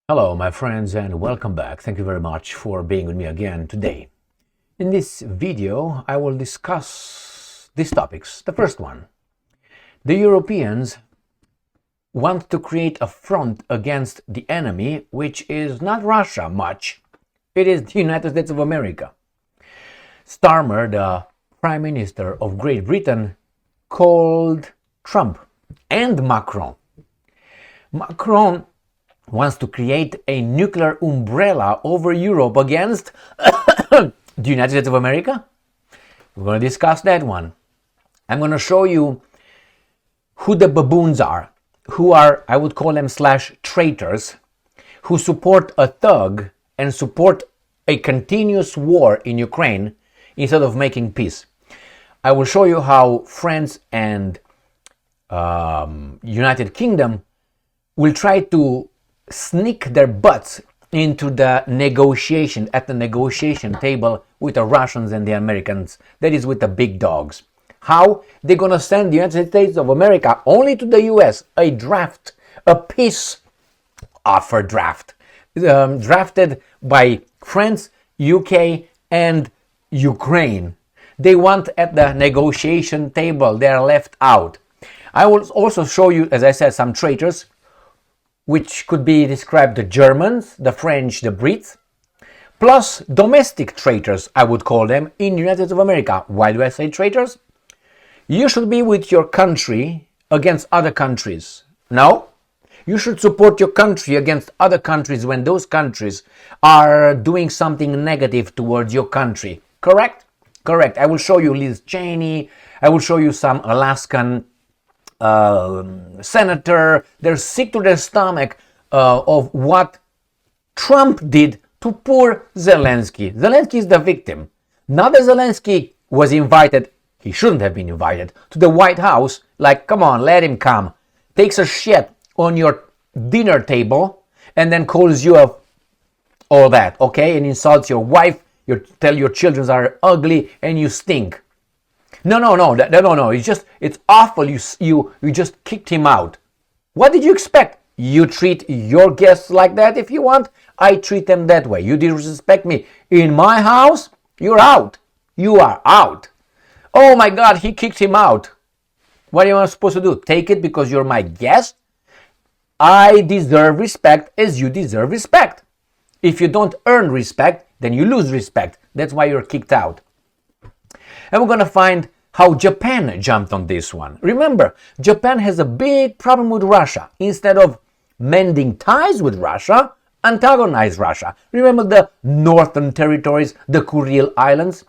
Hello, my friends, and welcome back. Thank you very much for being with me again today. In this video, I will discuss these topics. The first one, the Europeans want to create a front against the enemy, which is not Russia much. It is the United States of America. Starmer, the Prime Minister of Great Britain, called Trump and Macron. Macron wants to create a nuclear umbrella over Europe against the United States of America. We're going to discuss that one. I'm going to show you who the baboons are, who are, I would call them traitors, who support a thug and support a continuous war in Ukraine instead of making peace. I will show you how France and United Kingdom will try to sneak their butts into the negotiation table with the Russians and the Americans, that is with the big dogs. How? They're going to send the United States of America only to the US a draft, a peace offer draft, drafted by France, UK, and Ukraine. They want at the negotiation table, they're left out. I will also show you, as I said, some traitors, which could be described the Germans, the French, the Brits, plus domestic traitors, I would call them, in the United States of America. Why do I say traitors? You should be with your country against other countries. No? You should support your country against other countries when those countries are doing something negative towards your country. Correct? Correct. I will show you Liz Cheney. I will show you some Alaskan senator. They're sick to their stomach of what Trump did to poor Zelensky. Zelensky is the victim. Now that Zelensky was invited, he shouldn't have been invited, to the White House, like, come on, let him come. Takes a shit on your dinner table and then calls you all that, okay? And insults your wife, tell your children are ugly and you stink. No. It's awful. You just kicked him out. What did you expect? You treat your guests like that if you want. I treat them that way. You disrespect me in my house. You're out. You are out. Oh my God, he kicked him out. What am I supposed to do? Take it because you're my guest? I deserve respect as you deserve respect. If you don't earn respect, then you lose respect. That's why you're kicked out. And we're going to find how Japan jumped on this one. Remember, Japan has a big problem with Russia. Instead of mending ties with Russia, antagonize Russia. Remember the northern territories, the Kuril Islands?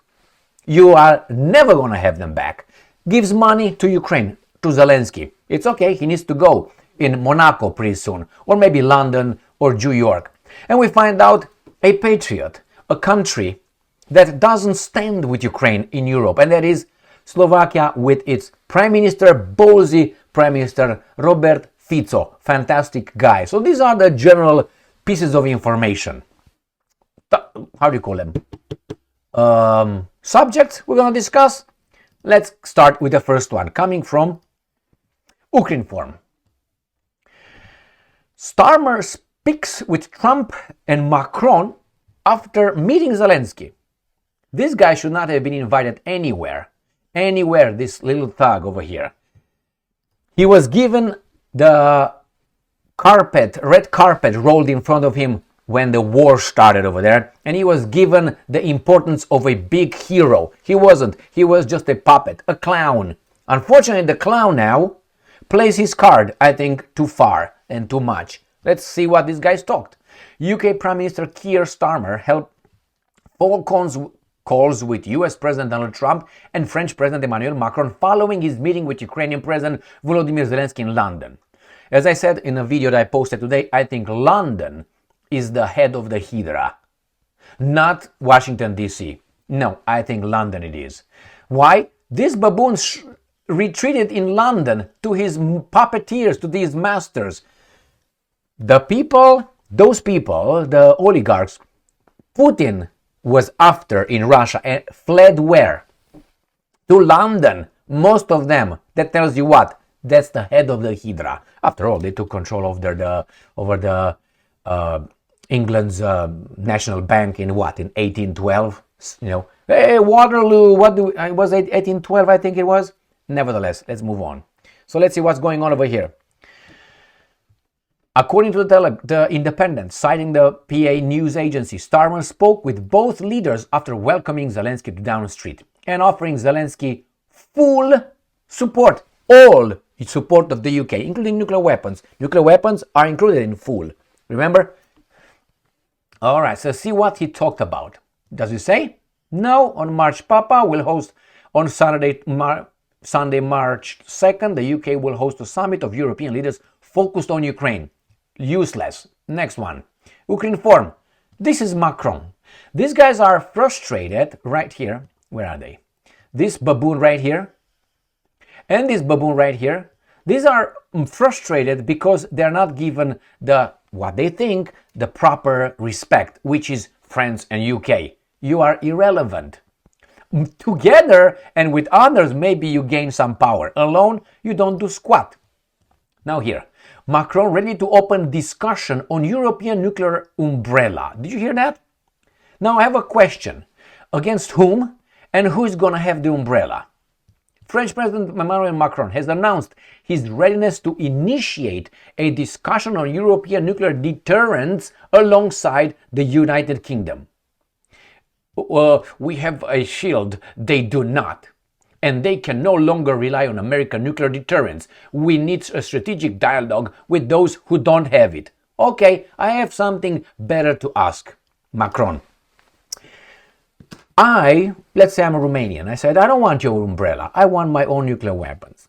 You are never going to have them back. Gives money to Ukraine, to Zelensky. It's okay, he needs to go in Monaco pretty soon, or maybe London or New York. And we find out a patriot, a country that doesn't stand with Ukraine in Europe, and that is Slovakia with its Prime Minister, ballsy Prime Minister Robert Fico. Fantastic guy. So these are the general pieces of information. How do you call them? Subjects we're going to discuss. Let's start with the first one, coming from Ukrinform. Starmer speaks with Trump and Macron after meeting Zelensky. This guy should not have been invited anywhere, this little thug over here. He was given the red carpet rolled in front of him when the war started over there, and he was given the importance of a big hero. He wasn't. He was just a puppet, a clown. Unfortunately, the clown now plays his card, I think, too far and too much. Let's see what these guys talked. UK Prime Minister Keir Starmer held phone calls with US President Donald Trump and French President Emmanuel Macron following his meeting with Ukrainian President Volodymyr Zelensky in London. As I said in a video that I posted today, I think London is the head of the Hydra, not Washington, D.C. No, I think London it is. Why? These baboons retreated in London to his puppeteers, to these masters. Those people, the oligarchs, Putin was after in Russia and fled where? To London, most of them. That tells you what? That's the head of the Hydra. After all, they took control over the England's national bank in what, in 1812? Hey, Waterloo, was it 1812, I think it was? Nevertheless, let's move on. So let's see what's going on over here. According to the Independent, citing the PA news agency, Starmer spoke with both leaders after welcoming Zelensky to Downing Street and offering Zelensky full support, all support of the UK, including nuclear weapons. Nuclear weapons are included in full. Remember? All right, so see what he talked about. Does he say? No, on March Papa will host on Sunday, March 2nd, the UK will host a summit of European leaders focused on Ukraine. Useless. Next one. Ukraine forum. This is Macron. These guys are frustrated right here. Where are they? This baboon right here and this baboon right here. These are frustrated because they're not given what they think the proper respect, which is France and UK. You are irrelevant. Together and with others, maybe you gain some power. Alone, you don't do squat. Now here, Macron ready to open discussion on European nuclear umbrella. Did you hear that? Now I have a question. Against whom and who is going to have the umbrella? French President Emmanuel Macron has announced his readiness to initiate a discussion on European nuclear deterrence alongside the United Kingdom. We have a shield, they do not. And they can no longer rely on American nuclear deterrence. We need a strategic dialogue with those who don't have it. Okay, I have something better to ask, Macron. Let's say I'm a Romanian. I said, I don't want your umbrella. I want my own nuclear weapons.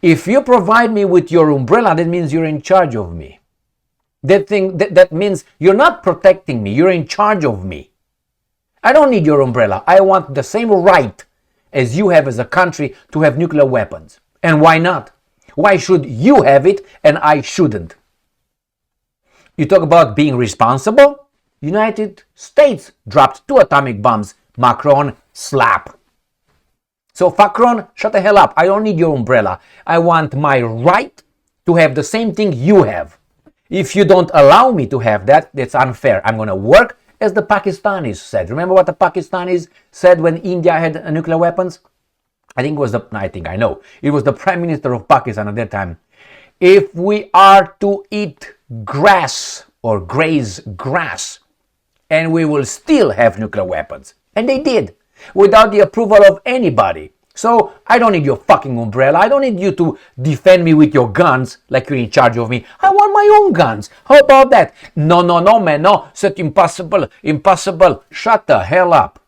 If you provide me with your umbrella, that means you're in charge of me. That means you're not protecting me. You're in charge of me. I don't need your umbrella. I want the same right as you have as a country to have nuclear weapons. And why not? Why should you have it and I shouldn't? You talk about being responsible? United States dropped 2 atomic bombs. Macron slap. So Macron, shut the hell up. I don't need your umbrella. I want my right to have the same thing you have. If you don't allow me to have that, that's unfair. I'm going to work as the Pakistanis said. Remember what the Pakistanis said when India had nuclear weapons? It was the Prime Minister of Pakistan at that time. If we are to eat grass or graze grass, and we will still have nuclear weapons. And they did, without the approval of anybody. So I don't need your fucking umbrella. I don't need you to defend me with your guns like you're in charge of me. I want my own guns. How about that? No, man, no. C'est impossible. Shut the hell up.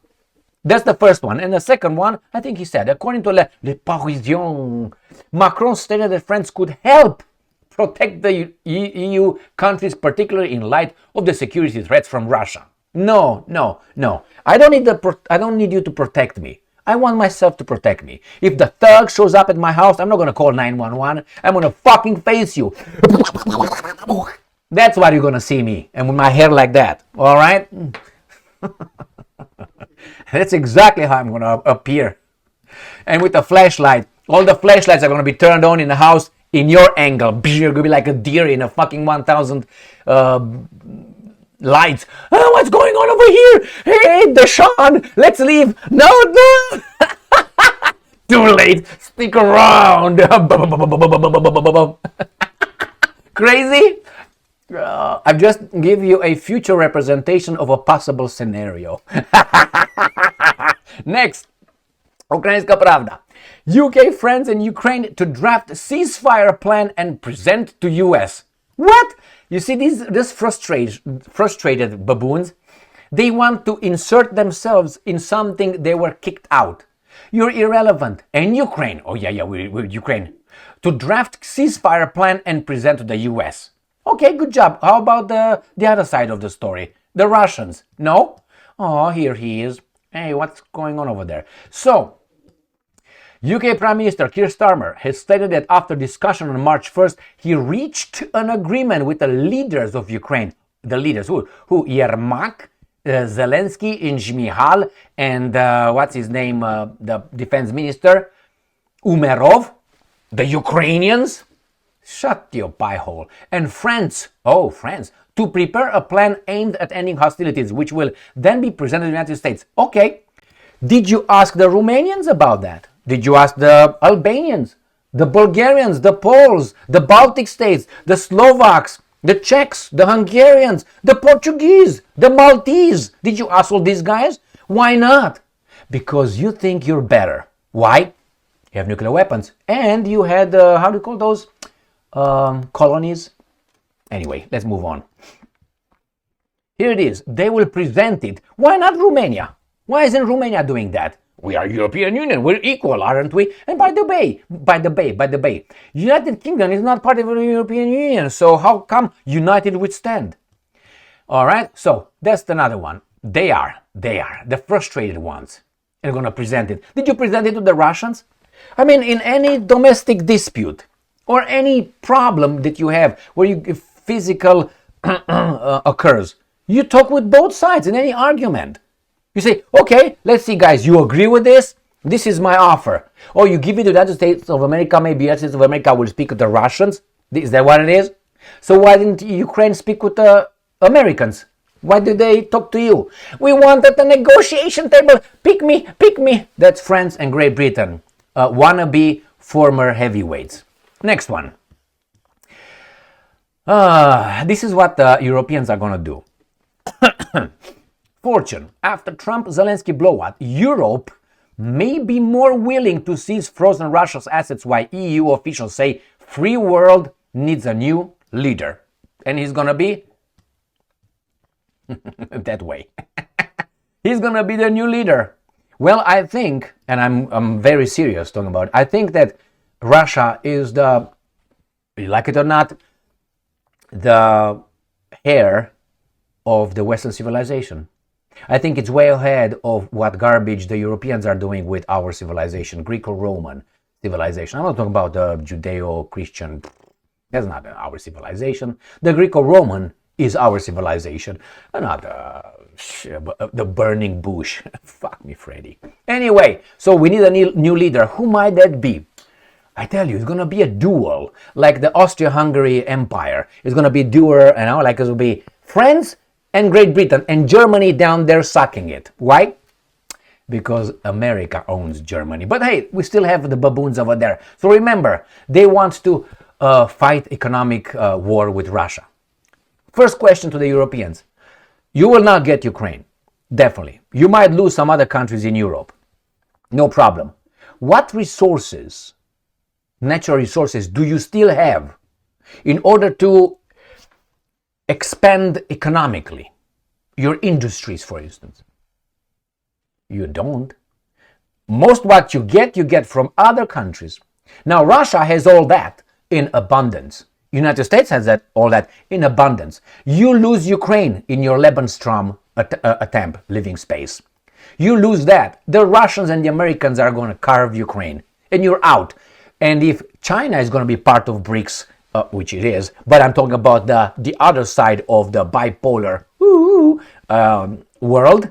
That's the first one. And the second one, I think he said, according to Le Parisien, Macron stated that France could help protect the EU countries, particularly in light of the security threats from Russia. No. I don't need you to protect me. I want myself to protect me. If the thug shows up at my house, I'm not going to call 911. I'm going to fucking face you. That's why you're going to see me. And with my hair like that. All right? That's exactly how I'm going to appear. And with the flashlight. All the flashlights are going to be turned on in the house in your angle. You're going to be like a deer in a fucking 1,000 lights. Oh, what's going on over here? Hey, Deshaun, let's leave. No. Too late. Stick around. Crazy? I've just give you a future representation of a possible scenario. Next. Ukrainska Pravda. UK, France and Ukraine to draft ceasefire plan and present to US. What? You see, these frustrated baboons, they want to insert themselves in something they were kicked out. You're irrelevant. And Ukraine, we're Ukraine, to draft ceasefire plan and present to the US. Okay, good job. How about the other side of the story? The Russians? No? Oh, here he is. Hey, what's going on over there? So, UK Prime Minister Keir Starmer has stated that after discussion on March 1st, he reached an agreement with the leaders of Ukraine. The leaders, who? Yermak, Zelensky, Shmyhal, and what's his name, the defense minister, Umerov, the Ukrainians. Shut your pie hole. And France, oh, France, to prepare a plan aimed at ending hostilities, which will then be presented to the United States. Okay. Did you ask the Romanians about that? Did you ask the Albanians, the Bulgarians, the Poles, the Baltic states, the Slovaks, the Czechs, the Hungarians, the Portuguese, the Maltese? Did you ask all these guys? Why not? Because you think you're better. Why? You have nuclear weapons. And you had, how do you call those? Colonies. Anyway, let's move on. Here it is. They will present it. Why not Romania? Why isn't Romania doing that? We are European Union. We're equal, aren't we? And by the way, United Kingdom is not part of the European Union. So how come United would stand? All right. So that's another one. They are the frustrated ones. They're going to present it. Did you present it to the Russians? I mean, in any domestic dispute or any problem that you have where physical occurs, you talk with both sides in any argument. You say, okay, let's see, guys, you agree with this? This is my offer. Or you give it to the United States of America, maybe the United States of America will speak with the Russians. Is that what it is? So why didn't Ukraine speak with the Americans? Why did they talk to you? We want at the negotiation table. Pick me, pick me. That's France and Great Britain. Wannabe former heavyweights. Next one. This is what the Europeans are going to do. Fortune. After Trump-Zelensky blowout, Europe may be more willing to seize frozen Russia's assets while EU officials say free world needs a new leader. And he's going to be that way. He's going to be the new leader. Well, I think, and I'm very serious talking about it, I think that Russia is the, you like it or not, the heir of the Western civilization. I think it's way ahead of what garbage the Europeans are doing with our civilization, Greco-Roman civilization. I'm not talking about the Judeo-Christian. That's not our civilization. The Greco-Roman is our civilization, not the burning bush. Fuck me, Freddy. Anyway, so we need a new leader. Who might that be? I tell you, it's going to be a duel, like the Austria-Hungary Empire. It's going to be a duel, like it will be France and Great Britain, and Germany down there sucking it. Why? Because America owns Germany. But hey, we still have the baboons over there. So remember, they want to fight economic war with Russia. First question to the Europeans. You will not get Ukraine. Definitely. You might lose some other countries in Europe. No problem. What resources, natural resources, do you still have in order to expand economically? Your industries, for instance. You don't. Most what you get from other countries. Now, Russia has all that in abundance. United States has all that in abundance. You lose Ukraine in your Lebensraum attempt, living space. You lose that. The Russians and the Americans are going to carve Ukraine, and you're out. And if China is going to be part of BRICS, which it is, but I'm talking about the other side of the bipolar world,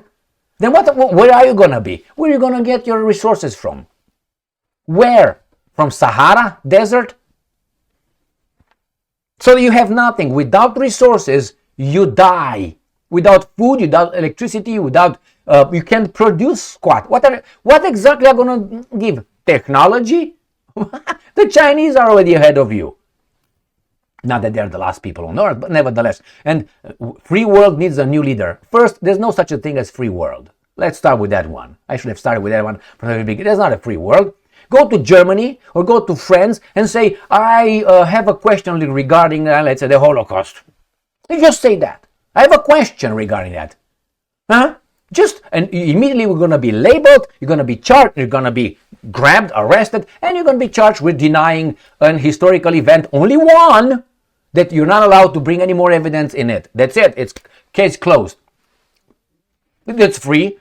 then where are you going to be? Where are you going to get your resources from? Where? From Sahara Desert? So you have nothing. Without resources, you die. Without food, without electricity, without you can't produce squat. What exactly are you going to give? Technology? The Chinese are already ahead of you. Not that they're the last people on earth, but nevertheless. And free world needs a new leader. First, there's no such a thing as free world. Let's start with that one. I should have started with that one from the very beginning. There's not a free world. Go to Germany or go to France and say, I have a question regarding, let's say, the Holocaust. You just say that. I have a question regarding that. Huh? And immediately we're going to be labeled, you're going to be charged, you're going to be grabbed, arrested, and you're going to be charged with denying an historical event, only one, that you're not allowed to bring any more evidence in it. That's it. It's case closed. It's free.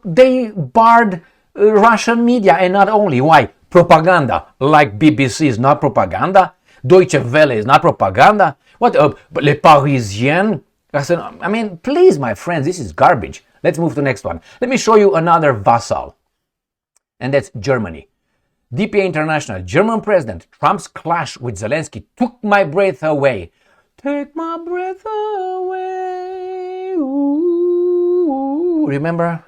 They barred Russian media, and not only. Why? Propaganda. Like BBC is not propaganda. Deutsche Welle is not propaganda. What? Les Parisiens? I mean, please, my friends, this is garbage. Let's move to the next one. Let me show you another vassal. And that's Germany. DPA International, German President, Trump's clash with Zelensky took my breath away. Take my breath away. Ooh. Remember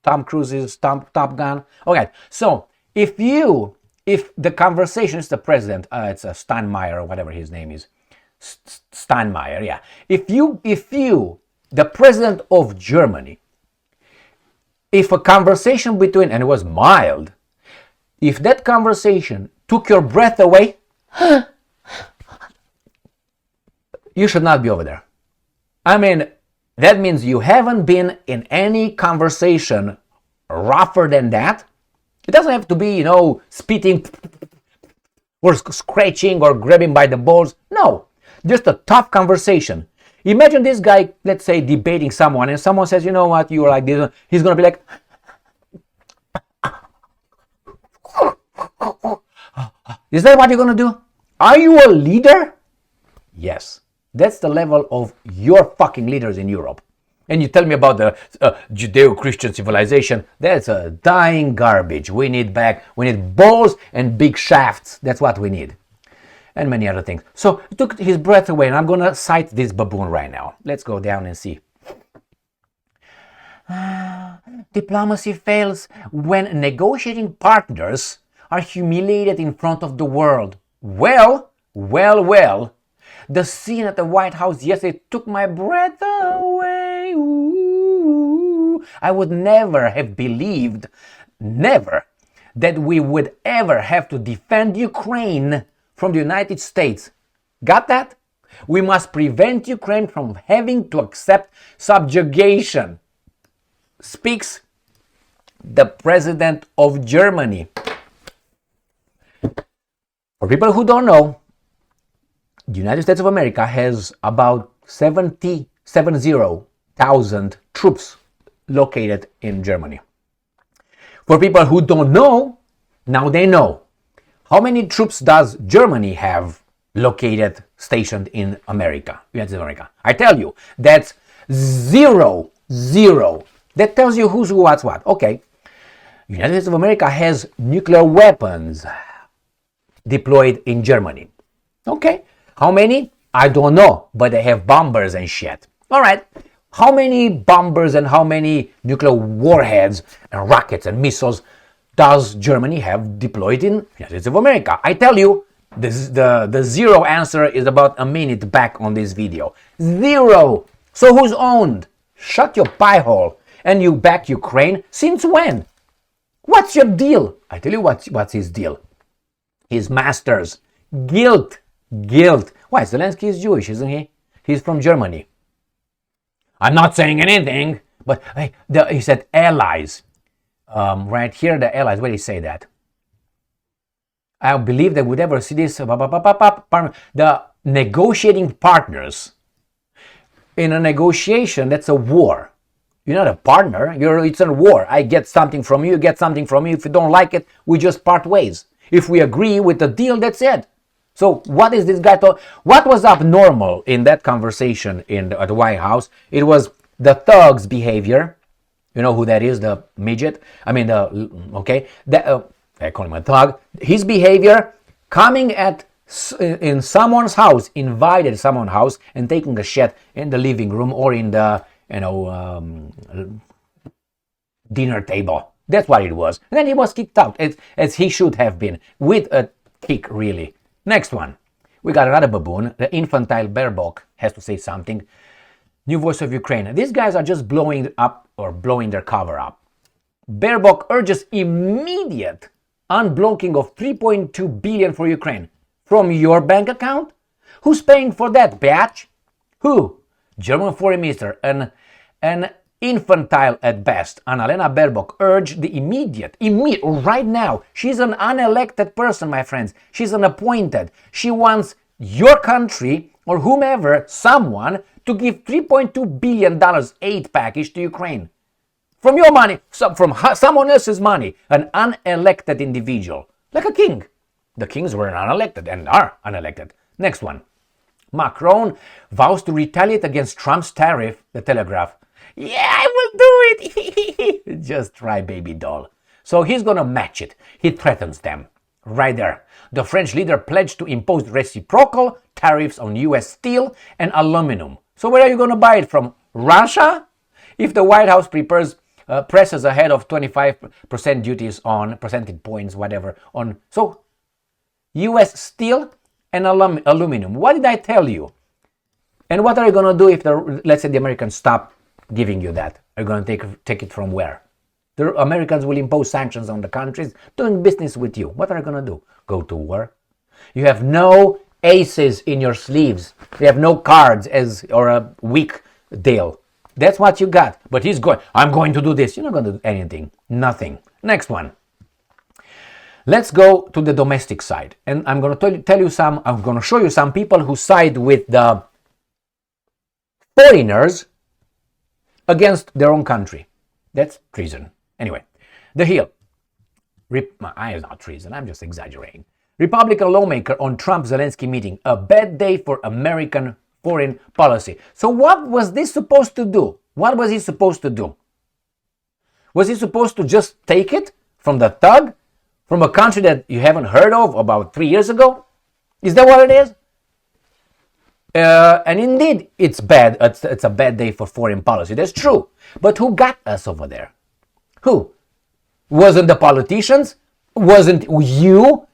Tom Cruise's Top Gun? Okay, so if the conversation is the president, it's Steinmeier or whatever his name is, Steinmeier, yeah. If you, the president of Germany, if a conversation between, and it was mild, if that conversation took your breath away, you should not be over there. I mean, that means you haven't been in any conversation rougher than that. It doesn't have to be, spitting or scratching or grabbing by the balls. No, just a tough conversation. Imagine this guy, let's say, debating someone, and someone says, you know what, you're like this. He's going to be like, is that what you're going to do? Are you a leader? Yes. That's the level of your fucking leaders in Europe. And you tell me about the Judeo-Christian civilization. That's a dying garbage. We need balls and big shafts. That's what we need. And many other things. So it took his breath away, and I'm going to cite this baboon right now. Let's go down and see. Diplomacy fails when negotiating partners are humiliated in front of the world. Well. The scene at the White House yesterday took my breath away. Ooh. I would never have believed, that we would ever have to defend Ukraine from the United States. Got that? We must prevent Ukraine from having to accept subjugation. Speaks the president of Germany. For people who don't know, the United States of America has about 70,000 troops located in Germany. For people who don't know, now they know. How many troops does Germany have located, stationed in America, United States of America? I tell you, that's zero. That tells you who's who, what's what. Okay, United States of America has nuclear weapons deployed in Germany. Okay. How many? I don't know, but they have bombers and shit. All right. How many bombers and how many nuclear warheads and rockets and missiles does Germany have deployed in the United States of America? I tell you, the zero answer is about a minute back on this video. Zero. So who's owned? Shut your pie hole. And you back Ukraine? Since when? What's your deal? I tell you what's his deal. His masters. Guilt. Why? Zelensky is Jewish, isn't he? He's from Germany. I'm not saying anything, but he said allies. Right here, the allies. Where did he say that? I believe they would ever see this. The negotiating partners. In a negotiation, that's a war. You're not a partner. It's a war. I get something from you, you get something from me. If you don't like it, we just part ways. If we agree with the deal, that's it. So what is this guy talking? What was abnormal in that conversation at the White House? It was the thug's behavior. You know who that is? The midget. I mean, I call him a thug. His behavior coming in someone's house, invited someone's house, and taking a shit in the living room or in the dinner table. That's what it was. And then he was kicked out, as he should have been, with a kick, really. Next one. We got another baboon. The infantile Baerbock has to say something. New voice of Ukraine. These guys are just blowing their cover up. Baerbock urges immediate unblocking of 3.2 billion for Ukraine. From your bank account? Who's paying for that, batch? Who? German foreign minister, an infantile at best, Annalena Baerbock, urged the immediate, right now. She's an unelected person, my friends. She's an appointed. She wants your country or whomever, someone, to give $3.2 billion aid package to Ukraine. From your money, from someone else's money, an unelected individual, like a king. The kings were unelected and are unelected. Next one. Macron vows to retaliate against Trump's tariff, the Telegraph. Yeah, I will do it. Just try, baby doll. So he's going to match it. He threatens them. Right there. The French leader pledged to impose reciprocal tariffs on US steel and aluminum. So where are you going to buy it from? Russia? If the White House presses ahead of 25% duties on percentage points, whatever, on so US steel and aluminum. What did I tell you? And what are you going to do if let's say the Americans stop giving you that? Are you going to take it from where? The Americans will impose sanctions on the countries doing business with you. What are you going to do? Go to war? You have no aces in your sleeves. You have no cards or a weak deal. That's what you got. But he's going, I'm going to do this. You're not going to do anything. Nothing. Next one. Let's go to the domestic side. And I'm going to show you some people who side with the foreigners against their own country. That's treason. Anyway, The Hill. It's not treason, I'm just exaggerating. Republican lawmaker on Trump-Zelensky meeting. A bad day for American foreign policy. So what was this supposed to do? What was he supposed to do? Was he supposed to just take it from the thug? From a country that you haven't heard of about 3 years ago? Is that what it is? And indeed, it's bad. It's a bad day for foreign policy. That's true. But who got us over there? Who? Wasn't the politicians? Wasn't you?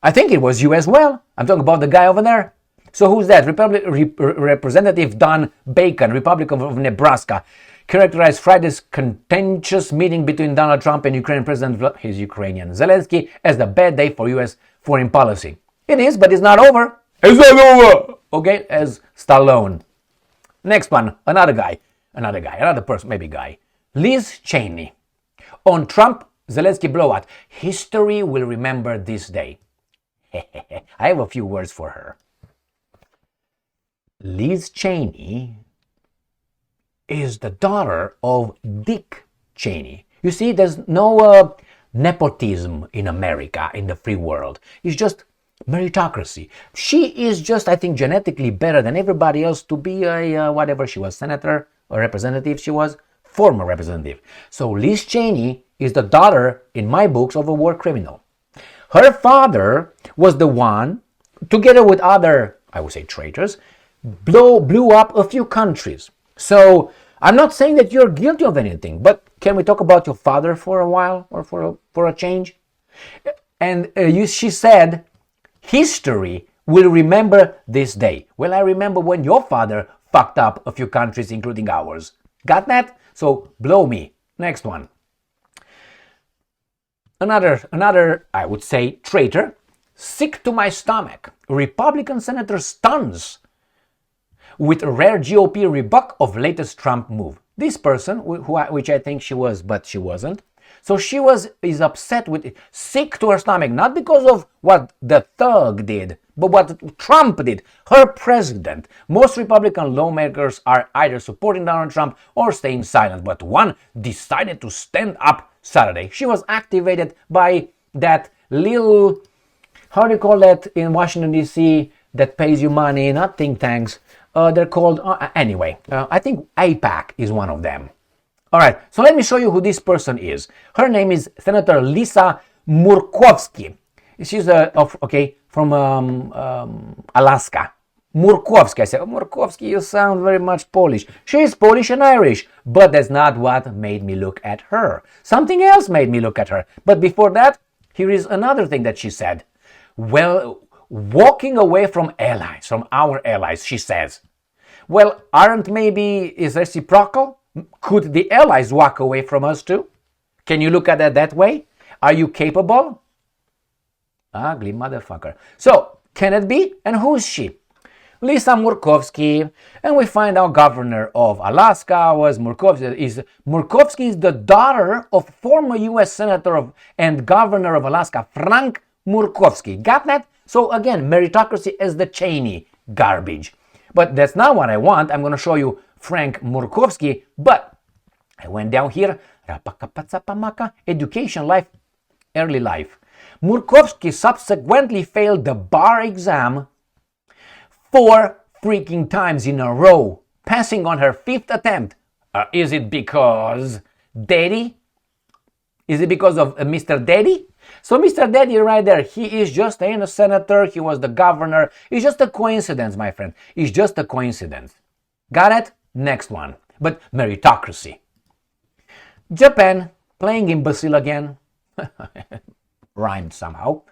I think it was you as well. I'm talking about the guy over there. So who's that? Representative Don Bacon, Republican of Nebraska, characterized Friday's contentious meeting between Donald Trump and Ukrainian President, his Ukrainian Zelensky, as the bad day for U.S. foreign policy. It is, but it's not over. It's not over! Okay, as Stallone. Next one, another person, maybe guy. Liz Cheney. On Trump-Zelensky blowout, history will remember this day. I have a few words for her. Liz Cheney is the daughter of Dick Cheney. You see, there's no nepotism in America, in the free world. It's just meritocracy. She is just, I think, genetically better than everybody else to be a whatever she was, senator or representative she was, former representative. So Liz Cheney is the daughter, in my books, of a war criminal. Her father was the one, together with other, I would say, traitors, blew up a few countries. So I'm not saying that you're guilty of anything, but can we talk about your father for a while or for a change? And she said, history will remember this day. Well, I remember when your father fucked up a few countries, including ours. Got that? So blow me. Next one. Another, I would say, traitor. Sick to my stomach. Republican senator stuns with a rare GOP rebuke of latest Trump move. This person, which I think she was, but she wasn't. So she is upset with it, sick to her stomach, not because of what the thug did, but what Trump did, her president. Most Republican lawmakers are either supporting Donald Trump or staying silent, but one decided to stand up Saturday. She was activated by that little, how do you call that in Washington, D.C., that pays you money, not think tanks. They're called, I think AIPAC is one of them. All right, so let me show you who this person is. Her name is Senator Lisa Murkowski. She's from Alaska. Murkowski. I said, Murkowski, you sound very much Polish. She is Polish and Irish, but that's not what made me look at her. Something else made me look at her. But before that, here is another thing that she said. Well, walking away from allies, from our allies, she says. Well, is reciprocal? Could the allies walk away from us too? Can you look at it that way? Are you capable? Ugly motherfucker. So, can it be? And who is she? Lisa Murkowski. And we find out governor of Alaska was Murkowski. Murkowski is the daughter of former U.S. Senator and governor of Alaska, Frank Murkowski. Got that? So again, meritocracy as the Cheney garbage. But that's not what I want. I'm going to show you Frank Murkowski, but I went down here, education life, early life. Murkowski subsequently failed the bar exam 4 freaking times in a row, passing on her 5th attempt. Is it because daddy Is it because of Mr. Daddy? So Mr. Daddy right there, he is just a senator, he was the governor. It's just a coincidence, my friend. It's just a coincidence. Got it? Next one. But meritocracy. Japan, playing imbecile again. Rhymed somehow.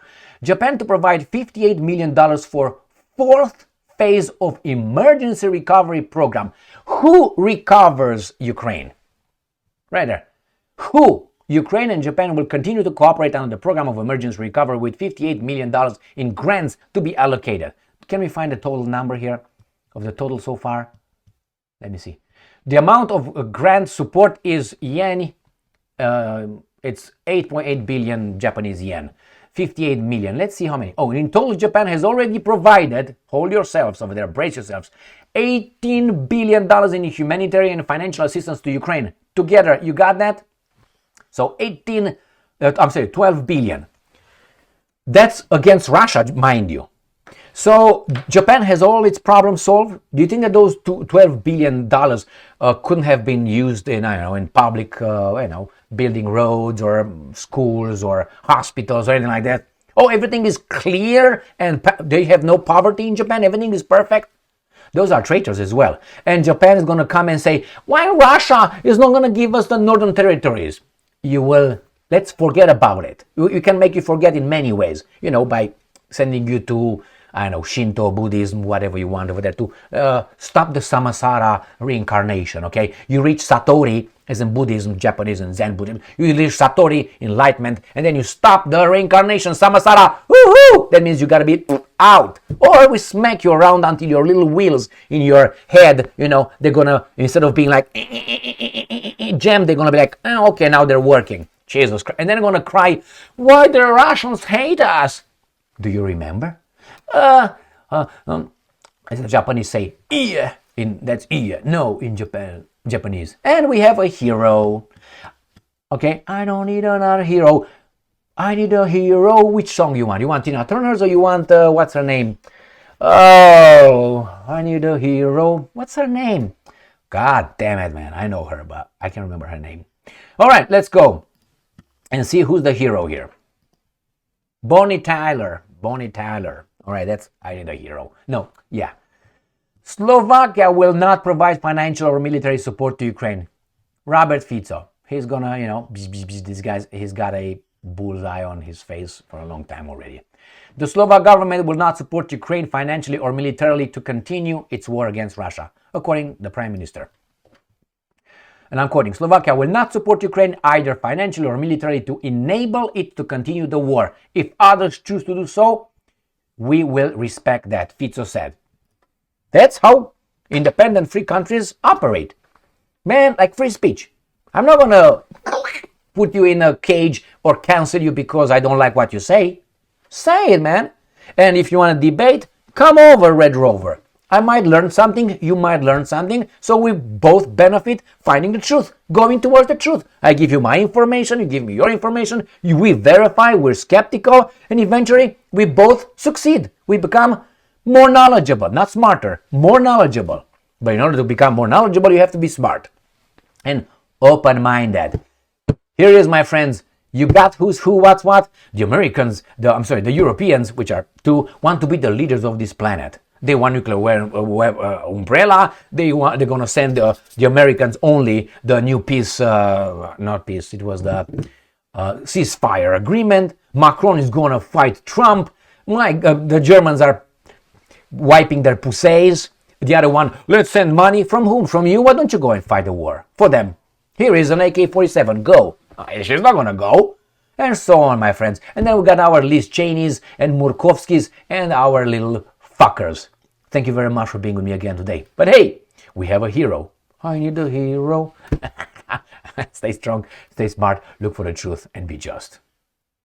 Japan to provide $58 million for fourth phase of emergency recovery program. Who recovers Ukraine? Right there. Who? Ukraine and Japan will continue to cooperate under the program of emergency recovery with $58 million in grants to be allocated. Can we find the total number here of the total so far? Let me see. The amount of grant support is yen. It's 8.8 billion Japanese yen. 58 million. Let's see how many. Oh, in total, Japan has already provided, hold yourselves over there, brace yourselves, $18 billion in humanitarian and financial assistance to Ukraine. Together, you got that? So 12 billion. That's against Russia, mind you. So Japan has all its problems solved. Do you think that those $12 billion couldn't have been used in, I don't know, in public, building roads or schools or hospitals or anything like that? Oh, everything is clear and they have no poverty in Japan. Everything is perfect. Those are traitors as well. And Japan is going to come and say, why Russia is not going to give us the northern territories? Let's forget about it. You can make you forget in many ways, by sending you to, I don't know, Shinto, Buddhism, whatever you want over there to stop the samsara reincarnation, okay? You reach Satori, as in Buddhism, Japanese, and Zen Buddhism. You reach Satori, enlightenment, and then you stop the reincarnation, samsara, woohoo! That means you gotta be out. Or we smack you around until your little wheels in your head, they're gonna, instead of being like, jam, they're gonna be like, okay, now they're working. Jesus Christ. And then they're gonna cry, why the Russians hate us? Do you remember? As the Japanese say, yeah, that's yeah, no in Japanese. And we have a hero. Okay, I don't need another hero. I need a hero. Which song you want? You want Tina Turner's or you want, what's her name? Oh, I need a hero. What's her name? God damn it, man. I know her, but I can't remember her name. All right, let's go and see who's the hero here. Bonnie Tyler. All right, I need a hero. No, yeah. Slovakia will not provide financial or military support to Ukraine. Robert Fico. He's gonna, this guy's, he's got a bullseye on his face for a long time already. The Slovak government will not support Ukraine financially or militarily to continue its war against Russia, according to the Prime Minister. And I'm quoting, Slovakia will not support Ukraine either financially or militarily to enable it to continue the war. If others choose to do so, we will respect that, Fico said. That's how independent free countries operate. Man, like free speech. I'm not gonna put you in a cage or cancel you because I don't like what you say. Say it, man. And if you want to debate, come over, Red Rover. I might learn something, you might learn something, so we both benefit finding the truth, going towards the truth. I give you my information, you give me your information, we verify, we're skeptical, and eventually we both succeed. We become more knowledgeable, not smarter, more knowledgeable. But in order to become more knowledgeable, you have to be smart and open-minded. Here is, my friends, you got who's who, what's what. The Americans, the Europeans, which are two, want to be the leaders of this planet. They want nuclear umbrella. They're going to send the Americans only the new peace, not peace, it was the ceasefire agreement. Macron is going to fight Trump. The Germans are wiping their pussies. The other one, let's send money. From whom? From you? Why don't you go and fight the war? For them. Here is an AK-47. Go. She's not going to go. And so on, my friends. And then we got our Liz Cheneys and Murkowskis and our little fuckers. Thank you very much for being with me again today. But hey, we have a hero. I need a hero. Stay strong, stay smart, look for the truth, and be just.